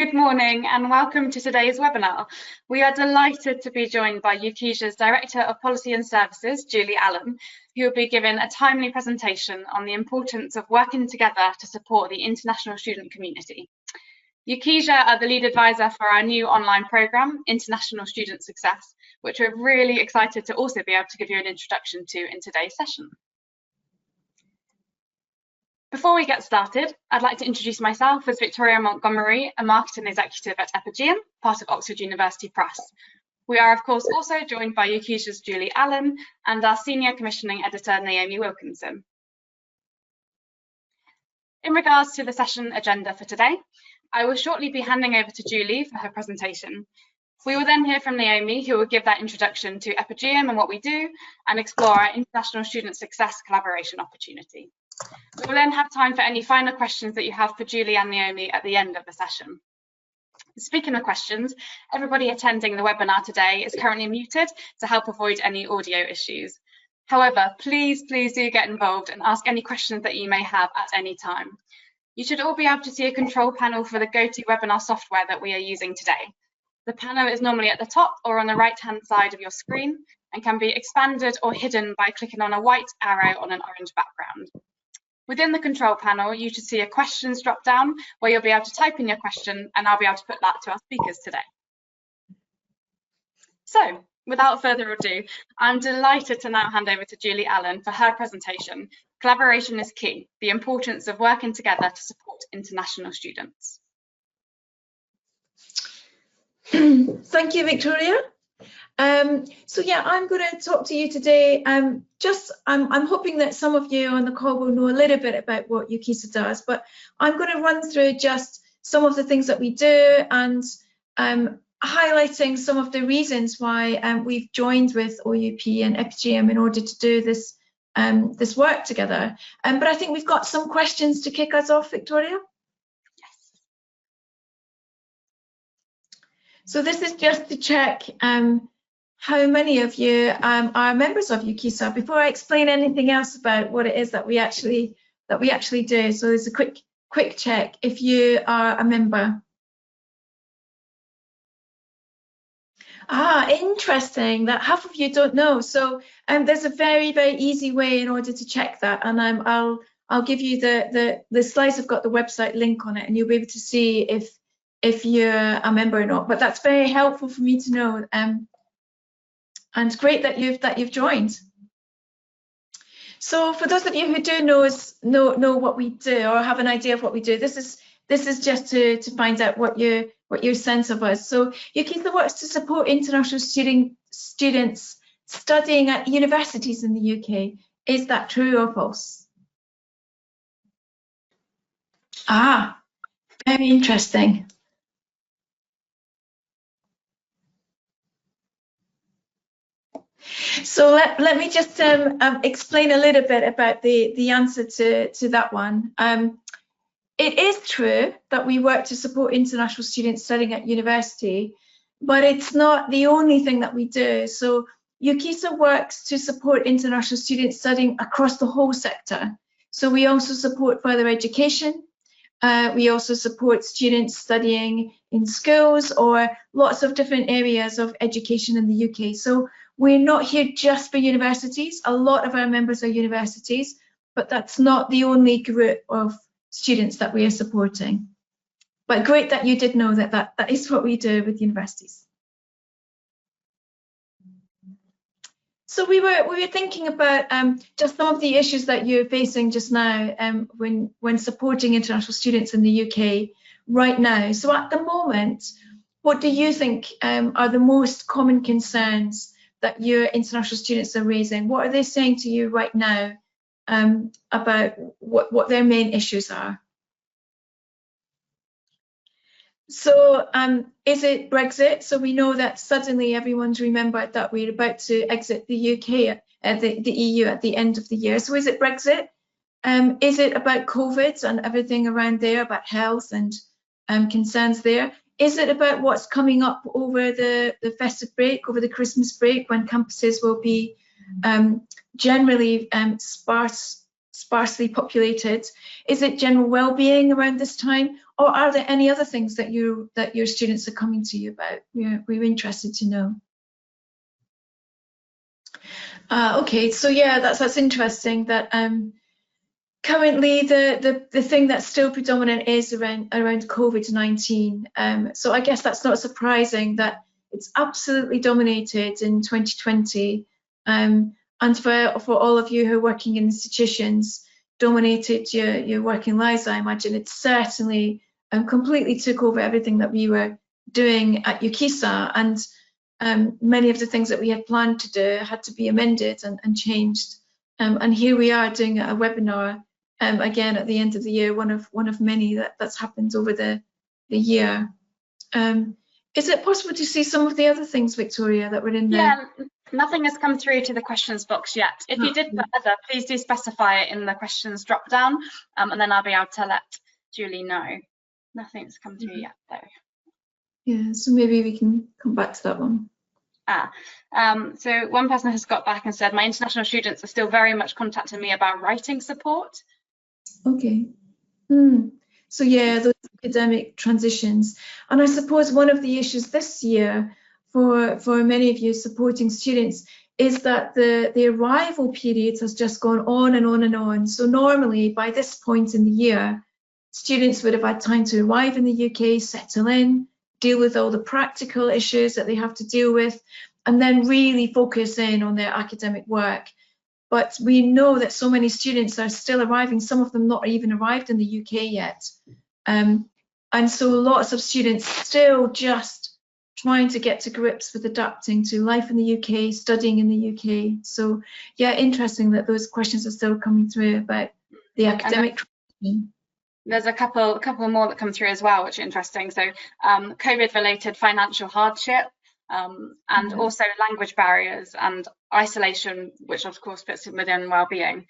Good morning and welcome to today's webinar. We are delighted to be joined by UKISA's Director of Policy and Services, Julie Allen, who will be given a timely presentation on the importance of working together to support the international student community. UKISA are the lead advisor for our new online programme, International Student Success, which we're really excited to also be able to give you an introduction to in today's session. Before we get started, I'd like to introduce myself as Victoria Montgomery, a marketing executive at Epigeum, part of Oxford University Press. We are, of course, also joined by UKISA's Julie Allen and our senior commissioning editor, Naomi Wilkinson. In regards to the session agenda for today, I will shortly be handing over to Julie for her presentation. We will then hear from Naomi, who will give that introduction to Epigeum and what we do, and explore our International Student Success collaboration opportunity. We will then have time for any final questions that you have for Julie and Naomi at the end of the session. Speaking of questions, everybody attending the webinar today is currently muted to help avoid any audio issues. However, please do get involved and ask any questions that you may have at any time. You should all be able to see a control panel for the GoToWebinar software that we are using today. The panel is normally at the top or on the right-hand side of your screen and can be expanded or hidden by clicking on a white arrow on an orange background. Within the control panel, you should see a questions drop down where you'll be able to type in your question and I'll be able to put that to our speakers today. So, without further ado, I'm delighted to now hand over to Julie Allen for her presentation, Collaboration is Key, the importance of working together to support international students. Thank you, Victoria. So yeah, I'm going to talk to you today. I'm hoping that some of you on the call will know a little bit about what UKISA does, but I'm going to run through just some of the things that we do and highlighting some of the reasons why we've joined with OUP and Epigeum in order to do this this work together. But I think we've got some questions to kick us off, Victoria. Yes. So this is just to check how many of you are members of UKISA before I explain anything else about what it is that we actually do. So there's a quick check if you are a member. Interesting that half of you don't know. So there's a very easy way in order to check that, and I'll give you the slides have got the website link on it, and you'll be able to see if you're a member or not. But that's very helpful for me to know. And great that you've joined. So for those of you who do know what we do or have an idea of what we do, this is just to find out what your sense of us. So UKISA works to support international students studying at universities in the UK. Is that true or false? Very interesting. So let me just explain a little bit about the answer to that one. It is true that we work to support international students studying at university, but it's not the only thing that we do. So UKISA works to support international students studying across the whole sector. So we also support further education. We also support students studying in schools or lots of different areas of education in the UK. So we're not here just for universities. A lot of our members are universities, but that's not the only group of students that we are supporting. But great that you did know that is what we do with universities. So we were thinking about just some of the issues that you're facing just now when supporting international students in the UK right now. So at the moment, what do you think are the most common concerns that your international students are raising? What are they saying to you right now about what their main issues are? So is it Brexit? So we know that suddenly everyone's remembered that we're about to exit the UK, the EU at the end of the year. So is it Brexit? Is it about COVID and everything around there, about health and concerns there? Is it about what's coming up over the festive break, over the Christmas break, when campuses will be generally sparsely populated? Is it general well-being around this time? or are there any other things that your students are coming to you about? We're interested to know. Okay, so yeah, that's interesting. That currently the thing that's still predominant is around COVID-19. So I guess that's not surprising that it's absolutely dominated in 2020. And for all of you who are working in institutions, dominated your working lives, I imagine. It certainly completely took over everything that we were doing at UKISA, and many of the things that we had planned to do had to be amended and changed. And here we are doing a webinar again at the end of the year, one of many that's happened over the year. Is it possible to see some of the other things, Victoria, that were in there? Yeah, nothing has come through to the questions box yet. If you did put other, please do specify it in the questions drop down, and then I'll be able to let Julie know. Nothing's come through yet, though. Yeah, so maybe we can come back to that one. So one person has got back and said, my international students are still very much contacting me about writing support. Okay. So yeah, those academic transitions. And I suppose one of the issues this year for many of you supporting students is that the arrival period has just gone on and on and on. So normally by this point in the year, students would have had time to arrive in the UK, settle in, deal with all the practical issues that they have to deal with, and then really focus in on their academic work. But we know that so many students are still arriving, some of them not even arrived in the UK yet. And so lots of students still just trying to get to grips with adapting to life in the UK, studying in the UK. So yeah, interesting that those questions are still coming through about the academic transition. There's a couple more that come through as well, which are interesting. So COVID-related financial hardship, and also language barriers and isolation, which of course fits within well-being.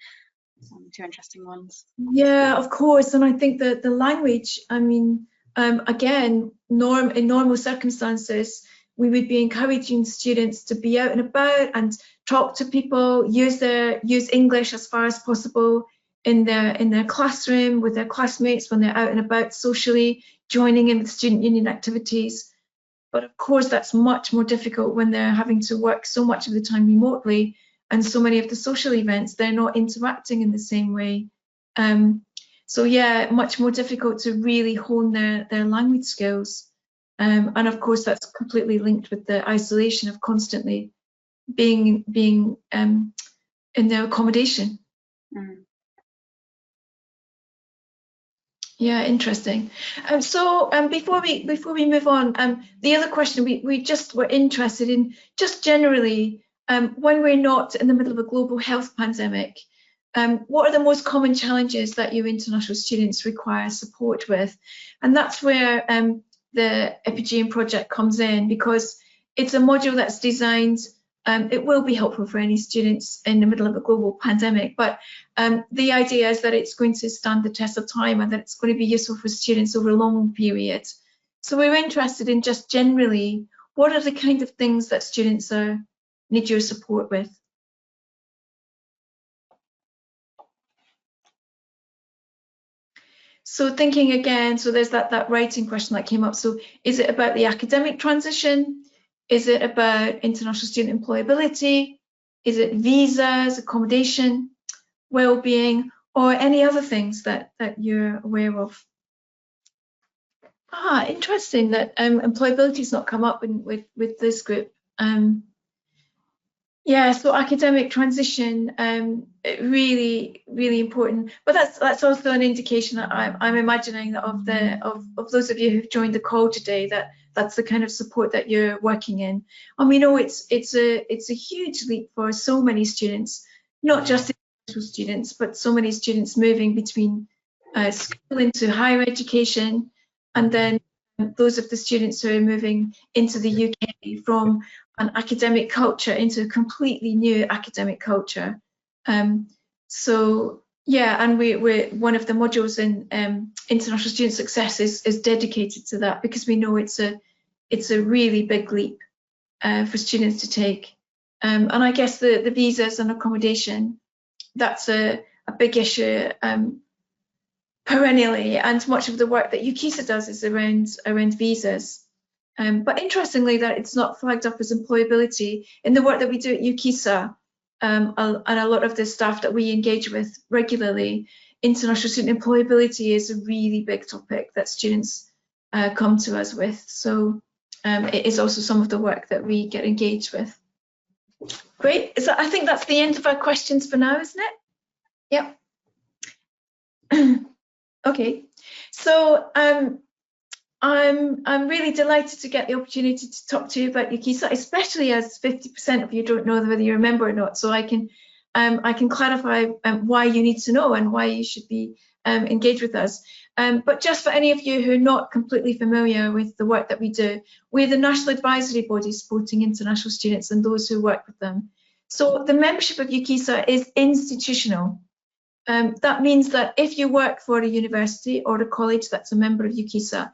Two interesting ones. Yeah, of course. And I think that the language, I mean, again, in normal circumstances, we would be encouraging students to be out and about and talk to people, use English as far as possible in their classroom with their classmates when they're out and about socially, joining in with student union activities. But of course, that's much more difficult when they're having to work so much of the time remotely, and so many of the social events, they're not interacting in the same way. So yeah, much more difficult to really hone their language skills. And of course, that's completely linked with the isolation of constantly being in their accommodation. Yeah, interesting. So before we move on, the other question we just were interested in, just generally, when we're not in the middle of a global health pandemic, what are the most common challenges that your international students require support with? And that's where the Epigeum project comes in, because it's a module that's designed. It will be helpful for any students in the middle of a global pandemic, but the idea is that it's going to stand the test of time and that it's going to be useful for students over a long period. So we're interested in just generally, what are the kind of things that students need your support with? So thinking again, so there's that writing question that came up. So is it about the academic transition? Is it about international student employability? Is it visas, accommodation, well-being, or any other things that you're aware of? Interesting that employability has not come up with this group. Yeah, so academic transition, really, really important. But that's also an indication that I'm imagining that of those of you who've joined the call today, that's the kind of support that you're working in. And we know it's a huge leap for so many students, not just international students, but so many students moving between school into higher education, and then those of the students who are moving into the UK from an academic culture into a completely new academic culture. So yeah, and we're one of the modules in international student success is dedicated to that, because we know it's a really big leap for students to take. And I guess the visas and accommodation, that's a big issue. perennially, and much of the work that UKISA does is around visas. But interestingly, that it's not flagged up as employability in the work that we do at UKISA, and a lot of the staff that we engage with regularly. International student employability is a really big topic that students come to us with. So it is also some of the work that we get engaged with. Great. I think that's the end of our questions for now, isn't it? Yep. Okay. So I'm really delighted to get the opportunity to talk to you about UKISA, especially as 50% of you don't know whether you remember or not. So I can clarify why you need to know and why you should be engaged with us. But just for any of you who are not completely familiar with the work that we do, we're the national advisory body supporting international students and those who work with them. So the membership of UKISA is institutional. That means that if you work for a university or a college that's a member of UKISA,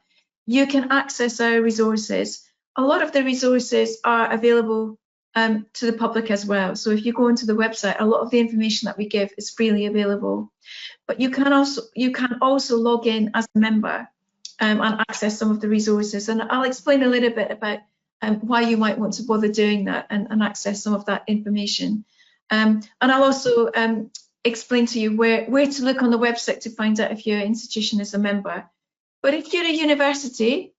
you can access our resources. A lot of the resources are available to the public as well. So if you go onto the website, a lot of the information that we give is freely available. But you can also log in as a member and access some of the resources. And I'll explain a little bit about why you might want to bother doing that and access some of that information. And I'll also explain to you where to look on the website to find out if your institution is a member. But if you're a university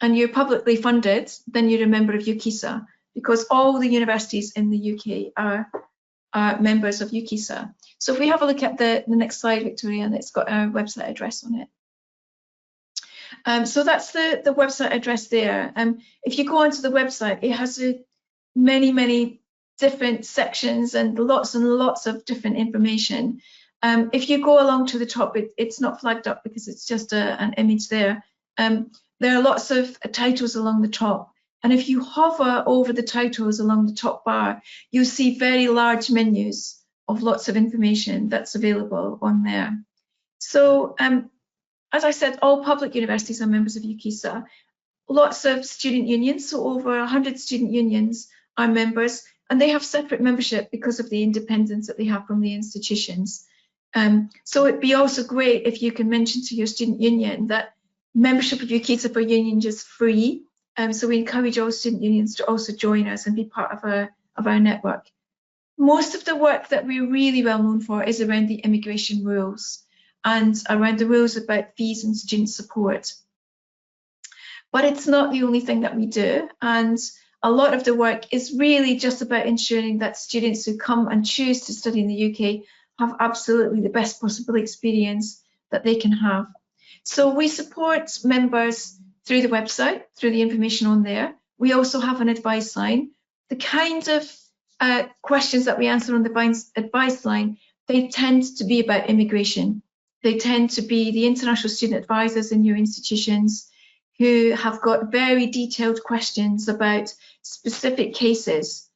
and you're publicly funded, then you're a member of UKISA, because all the universities in the UK are members of UKISA. So if we have a look at the next slide, Victoria, and it's got our website address on it. So that's the website address there. If you go onto the website, it has many different sections and lots of different information. If you go along to the top, it's not flagged up because it's just an image there. There are lots of titles along the top. And if you hover over the titles along the top bar, you'll see very large menus of lots of information that's available on there. So as I said, all public universities are members of UKISA. Lots of student unions, so over 100 student unions are members, and they have separate membership because of the independence that they have from the institutions. So it'd be also great if you can mention to your student union that membership of UKISA for unions is free. So we encourage all student unions to also join us and be part of our network. Most of the work that we're really well known for is around the immigration rules and around the rules about fees and student support. But it's not the only thing that we do, and a lot of the work is really just about ensuring that students who come and choose to study in the UK have absolutely the best possible experience that they can have. So we support members through the website, through the information on there. We also have an advice line. The kind of questions that we answer on the advice line, they tend to be about immigration. They tend to be the international student advisors in your institutions who have got very detailed questions about specific cases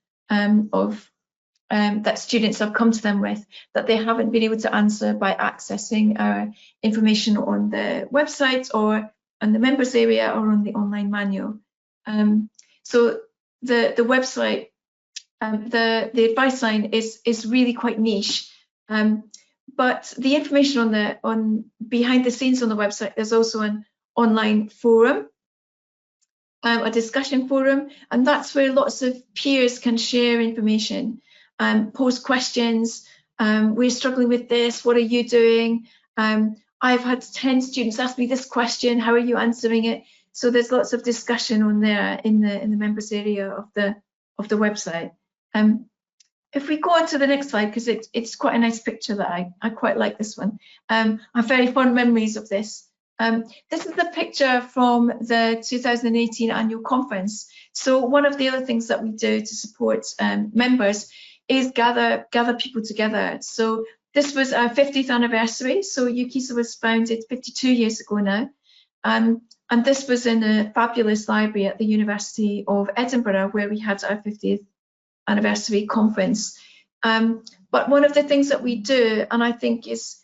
that students have come to them with that they haven't been able to answer by accessing our information on the website or on the members area or on the online manual. So the website, the advice line is really quite niche. But the information on behind the scenes on the website, there's also an online forum, a discussion forum, and that's where lots of peers can share information, pose questions. We're struggling with this, what are you doing? I've had 10 students ask me this question, how are you answering it? So there's lots of discussion on there in the members area of the website. If we go on to the next slide, because it's quite a nice picture that I quite like this one. I have very fond memories of this. This is the picture from the 2018 annual conference. So one of the other things that we do to support members is gather people together. So this was our 50th anniversary. So UKISA was founded 52 years ago now. And this was in a fabulous library at the University of Edinburgh, where we had our 50th anniversary conference. But one of the things that we do, and I think is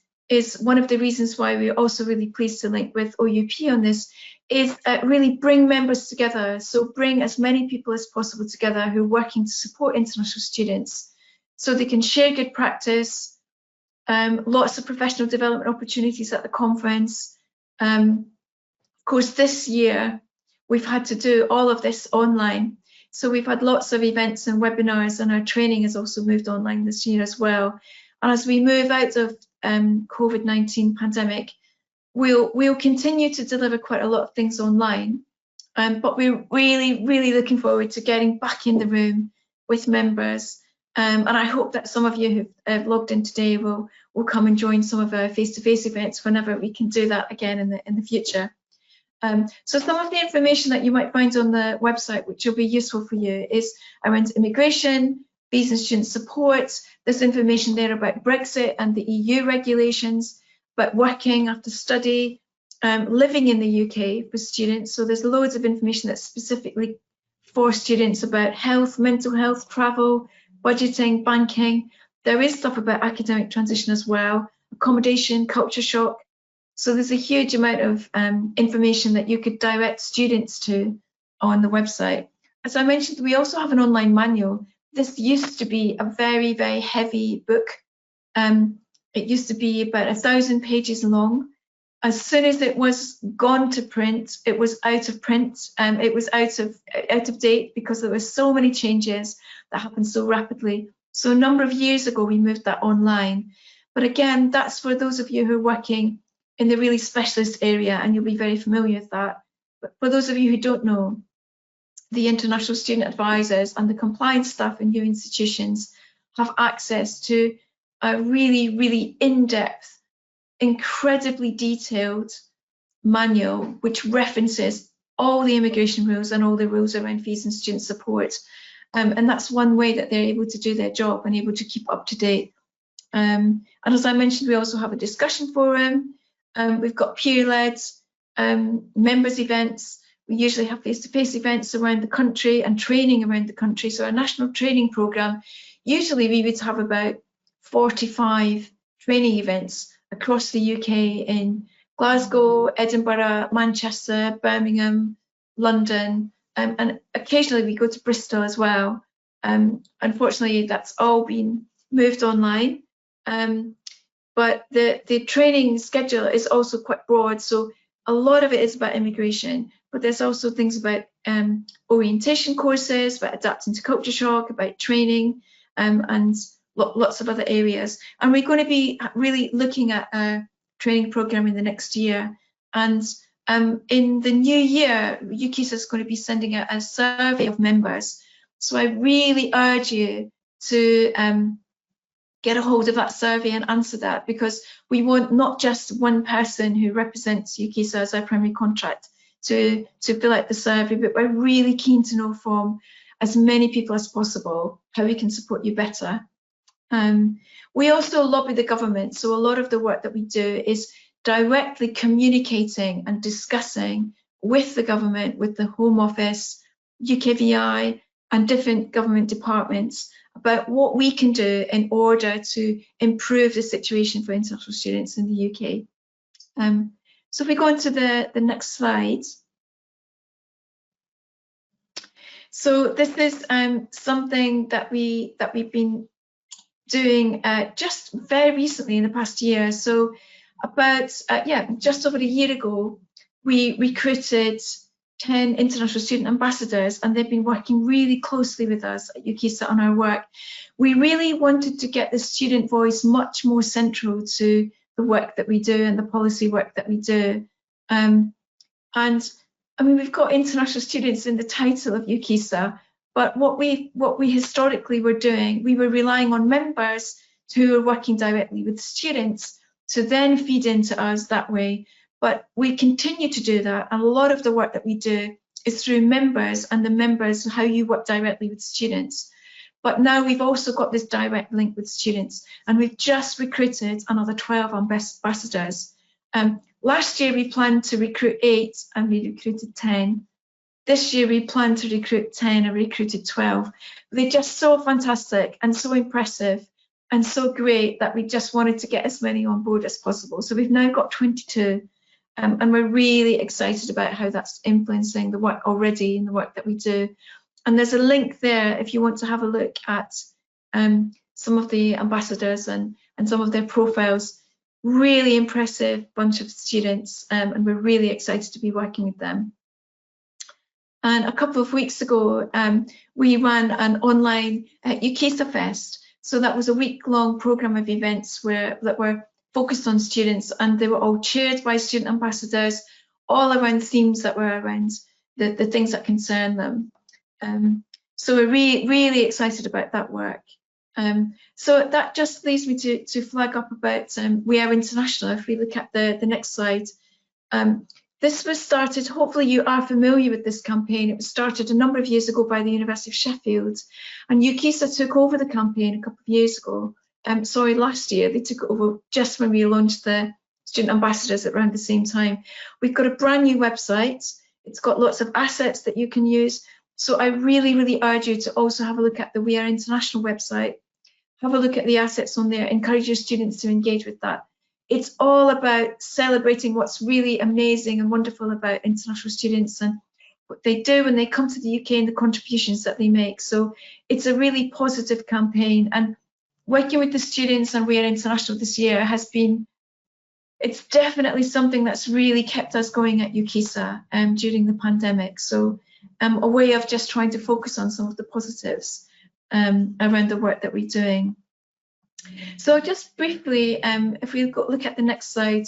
one of the reasons why we're also really pleased to link with OUP on this, is really bring members together. So bring as many people as possible together who are working to support international students so they can share good practice, lots of professional development opportunities at the conference. Of course, this year we've had to do all of this online. So we've had lots of events and webinars, and our training has also moved online this year as well. And as we move out of COVID-19 pandemic, we'll continue to deliver quite a lot of things online. But we're really looking forward to getting back in the room with members. And I hope that some of you who have logged in today will come and join some of our face-to-face events whenever we can do that again in the future. So some of the information that you might find on the website, which will be useful for you, is around immigration, visa and student support. There's information there about Brexit and the EU regulations, about working after study, living in the UK for students. So there's loads of information that's specifically for students about health, mental health, travel, budgeting, banking. There is stuff about academic transition as well, accommodation, culture shock. So there's a huge amount of information that you could direct students to on the website. As I mentioned, we also have an online manual. This used to be a very heavy book. It used to be about 1,000 pages long. As soon as it was gone to print, it was out of print. It was out of date because there were so many changes that happened so rapidly. So a number of years ago, we moved that online. But again, that's for those of you who are working in the really specialist area, and you'll be very familiar with that. But for those of you who don't know, the international student advisors and the compliance staff in your institutions have access to a really in-depth, incredibly detailed manual which references all the immigration rules and all the rules around fees and student support. And that's one way that they're able to do their job and able to keep up to date. And as I mentioned, we also have a discussion forum. We've got peer-led members events. We usually have face-to-face events around the country and training around the country. So our national training programme, usually we would have about 45 training events across the UK in Glasgow, Edinburgh, Manchester, Birmingham, London, and occasionally we go to Bristol as well. Unfortunately, that's all been moved online. But the training schedule is also quite broad, so a lot of it is about immigration, but there's also things about orientation courses, about adapting to culture shock, about training, and lots of other areas. And we're going to be really looking at a training programme in the next year. And in the new year, UKISA is going to be sending out a survey of members. So I really urge you to get a hold of that survey and answer that, because we want not just one person who represents UKISA as our primary contract to fill out the survey, but we're really keen to know from as many people as possible how we can support you better. We also lobby the government, so a lot of the work that we do is directly communicating and discussing with the government, with the Home Office, UKVI and different government departments about what we can do in order to improve the situation for international students in the UK. So if we go on to the next slide. So this is something that we've been doing just very recently in the past year. So about just over a year ago, we recruited 10 international student ambassadors, and they've been working really closely with us at UKISA on our work. We really wanted to get the student voice much more central to the work that we do and the policy work that we do. And I mean, we've got international students in the title of UKISA, but what we historically were doing, we were relying on members who were working directly with students to then feed into us that way. But we continue to do that, and a lot of the work that we do is through members and the members, how you work directly with students. But now we've also got this direct link with students, and we've just recruited another 12 ambassadors. Last year we planned to recruit 8 and we recruited 10. This year we plan to recruit 10 and recruited 12. They're just so fantastic and so impressive and so great that we just wanted to get as many on board as possible. So we've now got 22. And we're really excited about how that's influencing the work already and the work that we do. And there's a link there if you want to have a look at some of the ambassadors and and some of their profiles. Really impressive bunch of students, and we're really excited to be working with them. And a couple of weeks ago, we ran an online UKISA Fest. So that was a week-long programme of events that were focused on students, and they were all chaired by student ambassadors, all around themes that were around the things that concern them. So we're really excited about that work. So that just leads me to flag up about We Are International. If we look at the next slide. This was started, hopefully you are familiar with this campaign. It was started a number of years ago by the University of Sheffield, and UKISA took over the campaign a couple of years ago. Sorry, last year. They took it over just when we launched the student ambassadors at around the same time. We've got a brand new website. It's got lots of assets that you can use. So I really urge you to also have a look at the We Are International website. Have a look at the assets on there. Encourage your students to engage with that. It's all about celebrating what's really amazing and wonderful about international students and what they do when they come to the UK and the contributions that they make. So it's a really positive campaign, and working with the students and We Are International this year has been, it's definitely something that's really kept us going at UKISA during the pandemic. So a way of just trying to focus on some of the positives around the work that we're doing. So just briefly, if we look at the next slide,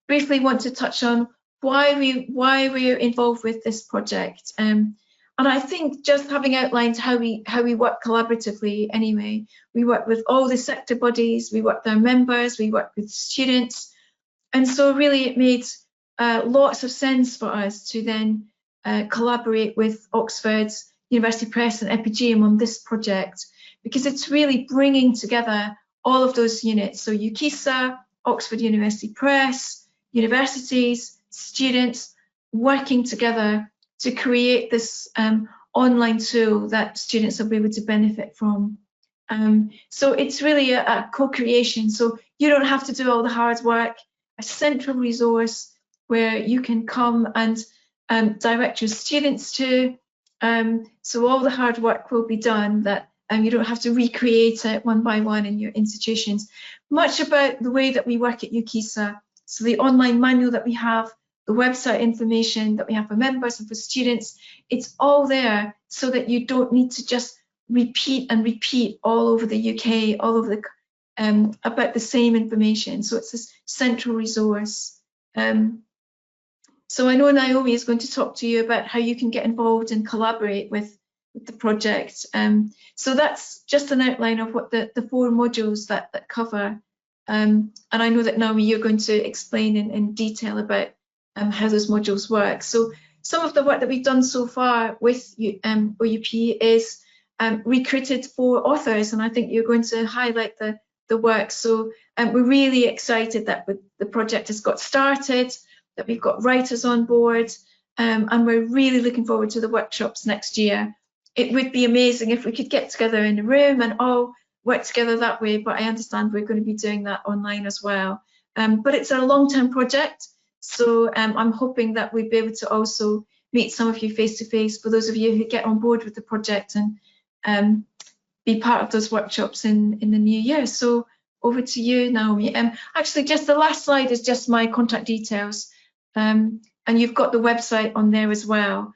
briefly want to touch on why we're involved with this project. And I think just having outlined how we work collaboratively anyway, we work with all the sector bodies, we work with our members, we work with students. And so really it made lots of sense for us to then collaborate with Oxford University Press and Epigeum on this project, because it's really bringing together all of those units. So UKISA, Oxford University Press, universities, students working together to create this online tool that students will be able to benefit from. So it's really a co-creation. So you don't have to do all the hard work, a central resource where you can come and direct your students to. So all the hard work will be done, that you don't have to recreate it one by one in your institutions. Much about the way that we work at UKISA. So the online manual that we have, the website information that we have for members and for students, it's all there so that you don't need to just repeat and repeat all over the UK, all over the about the same information. So it's this central resource. So I know Naomi is going to talk to you about how you can get involved and collaborate with the project. So that's just an outline of what the 4 modules that cover. And I know that Naomi, you're going to explain in detail about how those modules work. So some of the work that we've done so far with OUP is recruited 4 authors, and I think you're going to highlight the work. So we're really excited that the project has got started, that we've got writers on board, and we're really looking forward to the workshops next year. It would be amazing if we could get together in a room and all work together that way, but I understand we're going to be doing that online as well. But it's a long-term project, so I'm hoping that we'll be able to also meet some of you face-to-face for those of you who get on board with the project and be part of those workshops in the new year. So over to you, Naomi. Actually, just the last slide is just my contact details, and you've got the website on there as well.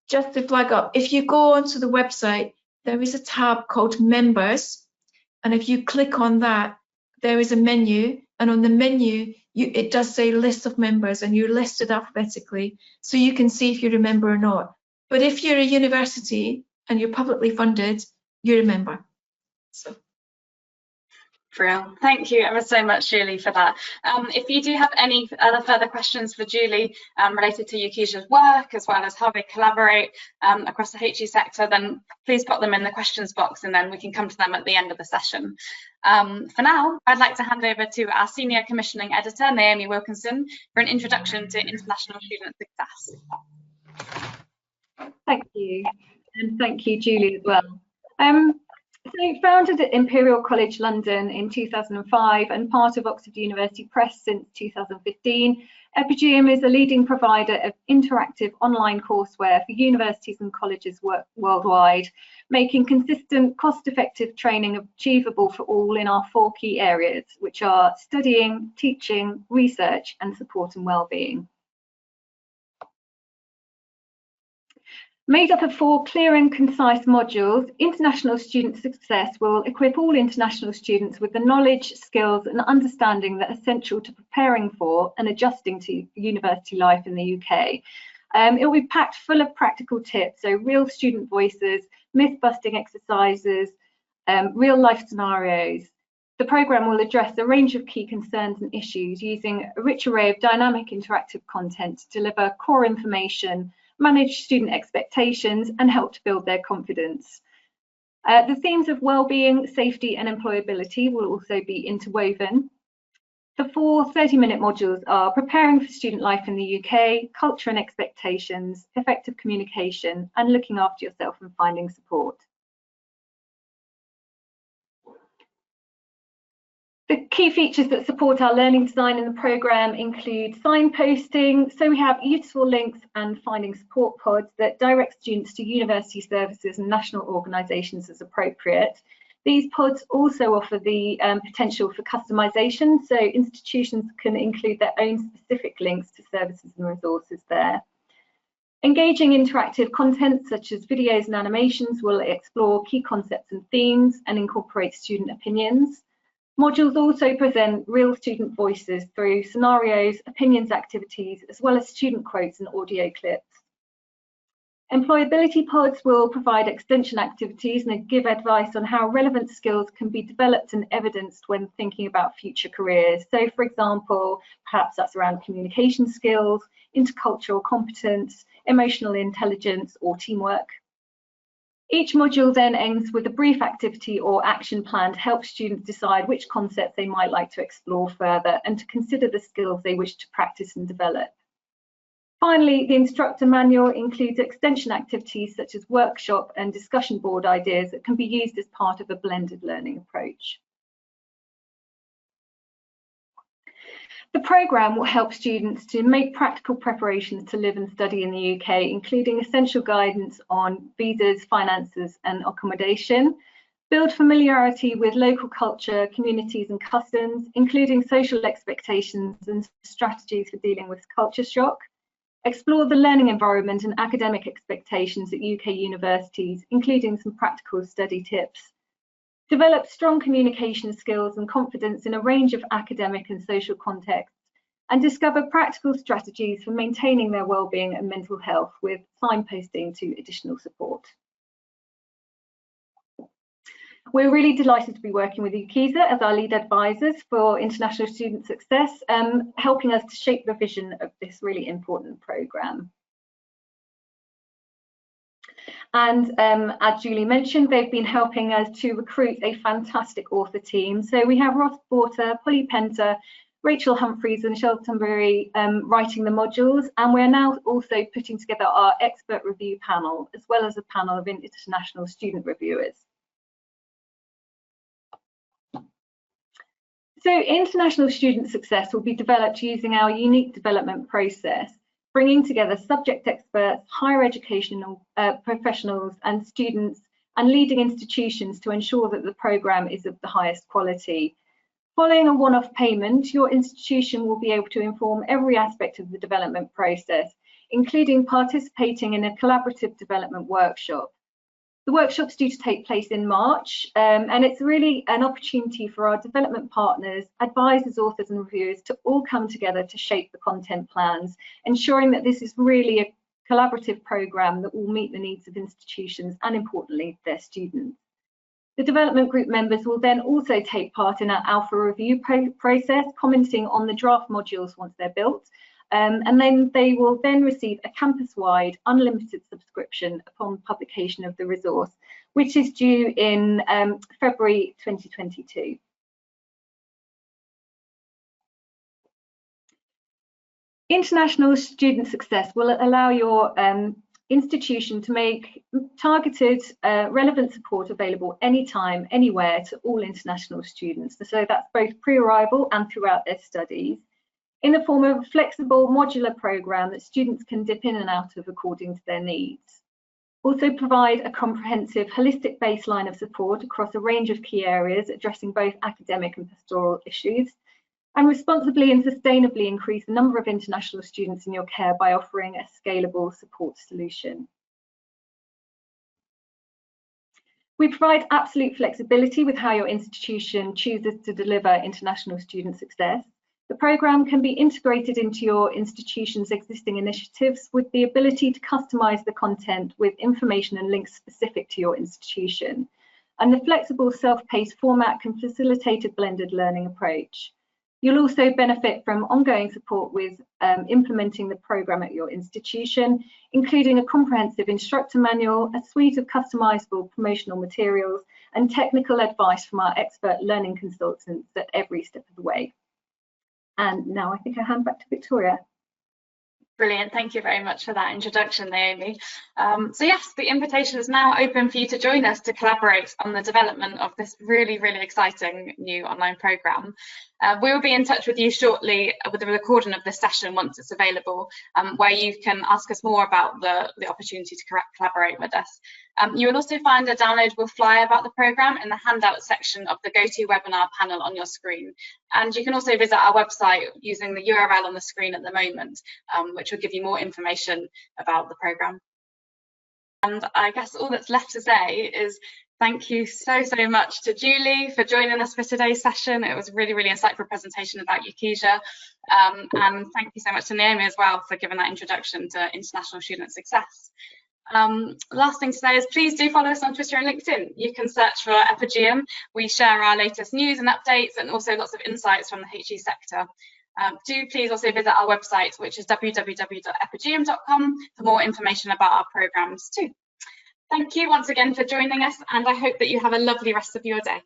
Just to flag up, if you go onto the website, there is a tab called Members, and if you click on that, there is a menu, and on the menu it does say List of Members, and you're listed alphabetically, so you can see if you're a member or not. But if you're a university and you're publicly funded, you're a member. So. Brilliant. Thank you ever so much, Julie, for that. If you do have any further questions for Julie related to UKISA's work, as well as how they collaborate across the HE sector, then please put them in the questions box, and then we can come to them at the end of the session. For now, I'd like to hand over to our Senior Commissioning Editor, Naomi Wilkinson, for an introduction to international student success. Thank you, and thank you, Julie, as well. So founded at Imperial College London in 2005 and part of Oxford University Press since 2015, Epigeum is a leading provider of interactive online courseware for universities and colleges worldwide, making consistent, cost-effective training achievable for all in our 4 key areas, which are studying, teaching, research, and support and wellbeing. Made up of 4 clear and concise modules, International Student Success will equip all international students with the knowledge, skills and understanding that are essential to preparing for and adjusting to university life in the UK. It will be packed full of practical tips, so real student voices, myth-busting exercises, real life scenarios. The programme will address a range of key concerns and issues using a rich array of dynamic interactive content to deliver core information, manage student expectations and help to build their confidence. The themes of wellbeing, safety and employability will also be interwoven. The 4 30-minute modules are preparing for student life in the UK, culture and expectations, effective communication and looking after yourself and finding support. The key features that support our learning design in the programme include signposting, so we have useful links and finding support pods that direct students to university services and national organisations as appropriate. These pods also offer the potential for customisation, so institutions can include their own specific links to services and resources there. Engaging interactive content such as videos and animations will explore key concepts and themes and incorporate student opinions. Modules also present real student voices through scenarios, opinions activities, as well as student quotes and audio clips. Employability pods will provide extension activities and give advice on how relevant skills can be developed and evidenced when thinking about future careers. So, for example, perhaps that's around communication skills, intercultural competence, emotional intelligence, or teamwork. Each module then ends with a brief activity or action plan to help students decide which concepts they might like to explore further and to consider the skills they wish to practice and develop. Finally, the instructor manual includes extension activities such as workshop and discussion board ideas that can be used as part of a blended learning approach. The programme will help students to make practical preparations to live and study in the UK, including essential guidance on visas, finances and accommodation, build familiarity with local culture, communities and customs, including social expectations and strategies for dealing with culture shock, explore the learning environment and academic expectations at UK universities, including some practical study tips, develop strong communication skills and confidence in a range of academic and social contexts, and discover practical strategies for maintaining their wellbeing and mental health with signposting to additional support. We're really delighted to be working with UKISA as our lead advisors for international student success, helping us to shape the vision of this really important programme. And as Julie mentioned, they've been helping us to recruit a fantastic author team. So we have Ross Porter, Polly Penter, Rachel Humphreys and Shelton Berry writing the modules, and we're now also putting together our expert review panel, as well as a panel of international student reviewers. So international student success will be developed using our unique development process, bringing together subject experts, higher educational professionals and students and leading institutions to ensure that the programme is of the highest quality. Following a one-off payment, your institution will be able to inform every aspect of the development process, including participating in a collaborative development workshop. The workshop's due to take place in March, and it's really an opportunity for our development partners, advisors, authors and reviewers to all come together to shape the content plans, ensuring that this is really a collaborative programme that will meet the needs of institutions and, importantly, their students. The development group members will then also take part in our alpha review process, commenting on the draft modules once they're built, and then they will then receive a campus-wide unlimited subscription upon publication of the resource, which is due in February 2022. International student success will allow your institution to make targeted, relevant support available anytime, anywhere to all international students. So that's both pre-arrival and throughout their studies, in the form of a flexible modular programme that students can dip in and out of according to their needs. Also provide a comprehensive holistic baseline of support across a range of key areas addressing both academic and pastoral issues, and responsibly and sustainably increase the number of international students in your care by offering a scalable support solution. We provide absolute flexibility with how your institution chooses to deliver international student success. The programme can be integrated into your institution's existing initiatives with the ability to customise the content with information and links specific to your institution. And the flexible self-paced format can facilitate a blended learning approach. You'll also benefit from ongoing support with implementing the programme at your institution, including a comprehensive instructor manual, a suite of customisable promotional materials, and technical advice from our expert learning consultants at every step of the way. And now I think I hand back to Victoria. Brilliant, thank you very much for that introduction, Naomi. So yes, the invitation is now open for you to join us to collaborate on the development of this really, really exciting new online programme. We will be in touch with you shortly with the recording of this session once it's available, where you can ask us more about the opportunity to collaborate with us. You will also find a downloadable flyer about the programme in the handout section of the GoToWebinar panel on your screen. And you can also visit our website using the URL on the screen at the moment, which will give you more information about the programme. And I guess all that's left to say is thank you so much to Julie for joining us for today's session. It was a really, really insightful presentation about UKISA. And thank you so much to Naomi as well for giving that introduction to international student success. Last thing to say is please do follow us on Twitter and LinkedIn. You can search for Epigeum. We share our latest news and updates and also lots of insights from the HE sector. Do please also visit our website, which is www.epigeum.com, for more information about our programmes too. Thank you once again for joining us, and I hope that you have a lovely rest of your day.